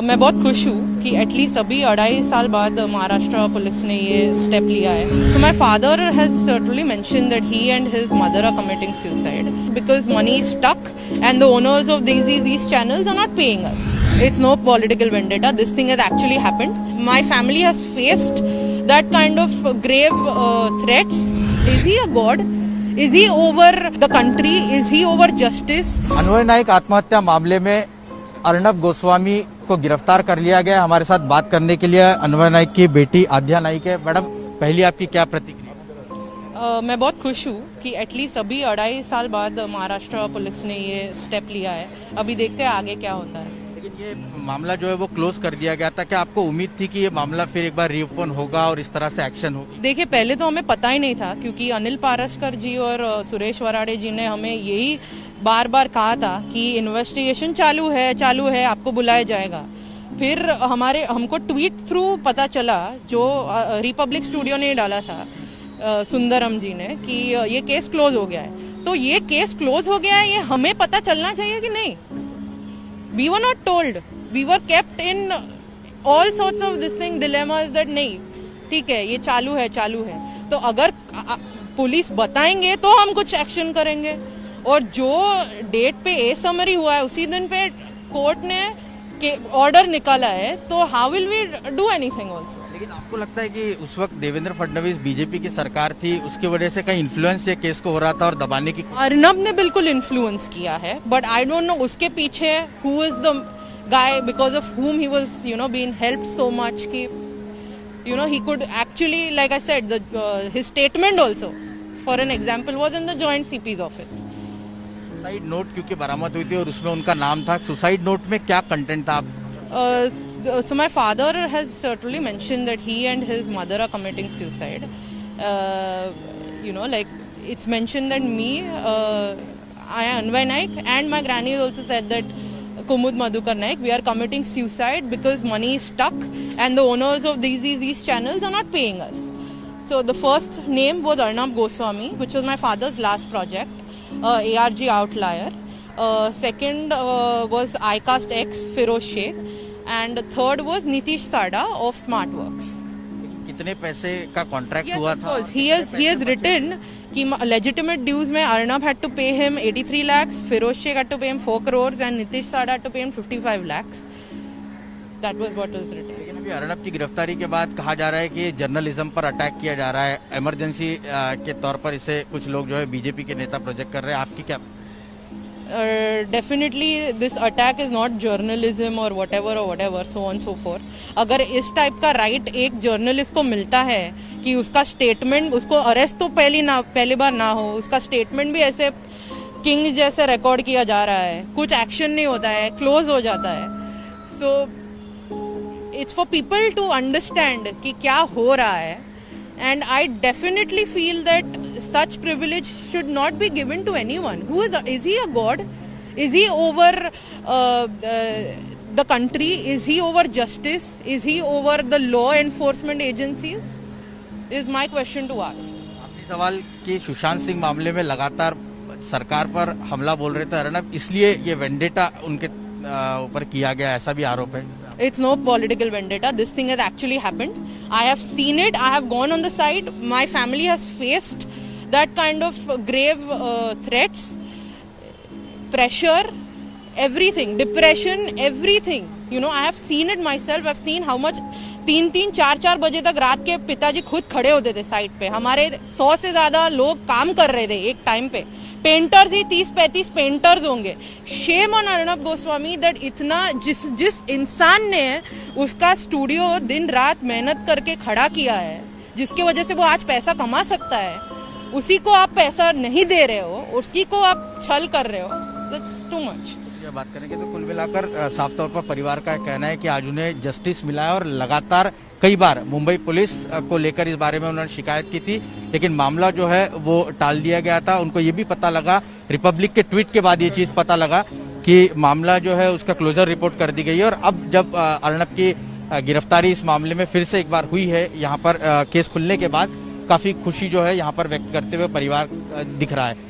मैं बहुत खुश हूँ कि एटलीस्ट अभी 2.5 साल बाद महाराष्ट्र पुलिस ने ये स्टेप लिया है. So my father has certainly mention that he and his mother are committing suicide because money is stuck and the owners of these channels are not paying us. It's no political vendetta. This thing has actually happened. My family has faced that kind of grave threats. Is he a god? Is he over the country? Is he over justice? अन्वय नाइक आत्महत्या मामले में अर्नब गोस्वामी को गिरफ्तार कर लिया गया. हमारे साथ बात करने के लिए अन्वय नाइक की बेटी आद्या नाइक है. मैडम, पहली आपकी क्या प्रतिक्रिया? मैं बहुत खुश हूँ कि एटलीस्ट अभी 2.5 साल बाद महाराष्ट्र पुलिस ने ये स्टेप लिया है. अभी देखते हैं आगे क्या होता है. लेकिन ये मामला जो है वो क्लोज कर दिया गया था. क्या आपको उम्मीद थी कि ये मामला फिर एक बार रीओपन होगा और इस तरह से एक्शन होगी? देखिए, पहले तो हमें पता ही नहीं था क्योंकि अनिल पारस्कर जी और सुरेश वराडे जी ने हमें यही बार बार कहा था कि इन्वेस्टिगेशन चालू है, आपको बुलाया जाएगा. फिर हमको ट्वीट थ्रू पता चला, जो रिपब्लिक स्टूडियो ने डाला था सुंदरम जी ने, कि ये केस क्लोज हो गया है. तो ये केस क्लोज हो गया है, ये हमें पता चलना चाहिए कि नहीं. We were not told, we were kept in all sorts of this thing dilemmas that नहीं, ठीक है, ये चालू है. तो अगर पुलिस बताएंगे तो हम कुछ एक्शन करेंगे. और जो डेट पे ए समरी हुआ है उसी दिन पे कोर्ट ने ऑर्डर निकाला है, तो how will we do anything also. लेकिन आपको लगता है कि उस वक्त देवेंद्र फडणवीस बीजेपी की सरकार थी, उसकी वजह से कहीं इन्फ्लुएंस ये केस को हो रहा था और दबाने की? अर्नब ने बिल्कुल इन्फ्लुएंस किया है, बट आई डोंट नो उसके पीछे who is the guy because of whom he was being helped so much ki he could actually, like I said, his statement also for an example was in the joint CP's office. Suicide note क्योंकि बरामद हुई थी और उसमें उनका नाम था. Suicide note में क्या कंटेंट था? So my father has certainly mentioned that he and his mother are committing suicide. Like it's mentioned that me, I Anvay Naik, and my granny also said that Kumud Madhukar Naik, we are committing suicide because money is stuck and the owners of these channels are not paying us. So the first name was Arnab Goswami, which was my father's last project, ARG Outlier. Second was iCast X, Feroz Sheikh. And third was Nitish Sada of Smartworks. कितने पैसे का contract हुआ था? He has written कि legitimate dues में Arnab had to pay him 83 lakhs, Feroz Sheikh had to pay him 4 crores and Nitish Sada had to pay him 55 lakhs. That was what was written. लेकिन अभी अर्नब की गिरफ्तारी के बाद कहा जा रहा है कि जर्नलिज्म पर अटैक किया जा रहा है. इमरजेंसी के तौर पर इसे कुछ लोग जो है बीजेपी के नेता प्रोजेक्ट कर रहे हैं. आपकी क्या? Definitely this attack is not journalism or whatever so on so forth. अगर इस टाइप का राइट एक जर्नलिस्ट को मिलता है कि उसका स्टेटमेंट, उसको अरेस्ट तो पहली बार ना हो, उसका स्टेटमेंट भी ऐसे किंग जैसे रिकॉर्ड किया जा रहा है, कुछ एक्शन नहीं होता है, क्लोज हो जाता है. So it's for people to understand कि क्या हो रहा है. And I definitely feel that such privilege should not be given to anyone. Is he a god? Is he over the country? Is he over justice? Is he over the law enforcement agencies? Is my question to ask. आपने सवाल कि सुशांत सिंह मामले में लगातार सरकार पर हमला बोल रहे थे अर्नब, इसलिए ये वेंडेटा उनके ऊपर किया गया, ऐसा भी आरोप है. It's no political vendetta. This thing has actually happened. I have seen it. I have gone on the side. My family has faced that kind of grave threats, pressure, everything, depression, everything. I have seen it myself. I've seen how much 3-3, 4-4 बजे तक रात के पिताजी खुद खड़े होते थे side पे. हमारे 100 से ज्यादा लोग काम कर रहे थे एक टाइम पे. पेंटर्स ही 30-35 पेंटर्स होंगे. Shame on Arnab Goswami that इतना जिस इंसान ने उसका स्टूडियो दिन रात मेहनत करके खड़ा किया है, जिसकी वजह से वो आज पैसा कमा सकता है, उसी को आप पैसा नहीं दे रहे हो, उसी को आप छल कर रहे हो. That's too much. बात करेंगे तो कुल मिलाकर साफ तौर पर परिवार का कहना है कि आज उन्हें जस्टिस मिला है और लगातार कई बार मुंबई पुलिस को लेकर इस बारे में उन्होंने शिकायत की थी, लेकिन मामला जो है वो टाल दिया गया था. उनको ये भी पता लगा, रिपब्लिक के ट्वीट के बाद ये चीज पता लगा कि मामला जो है उसका क्लोजर रिपोर्ट कर दी गई है. और अब जब अर्नब की गिरफ्तारी इस मामले में फिर से एक बार हुई है, यहाँ पर केस खुलने के बाद काफी खुशी जो है यहाँ पर व्यक्त करते हुए परिवार दिख रहा है.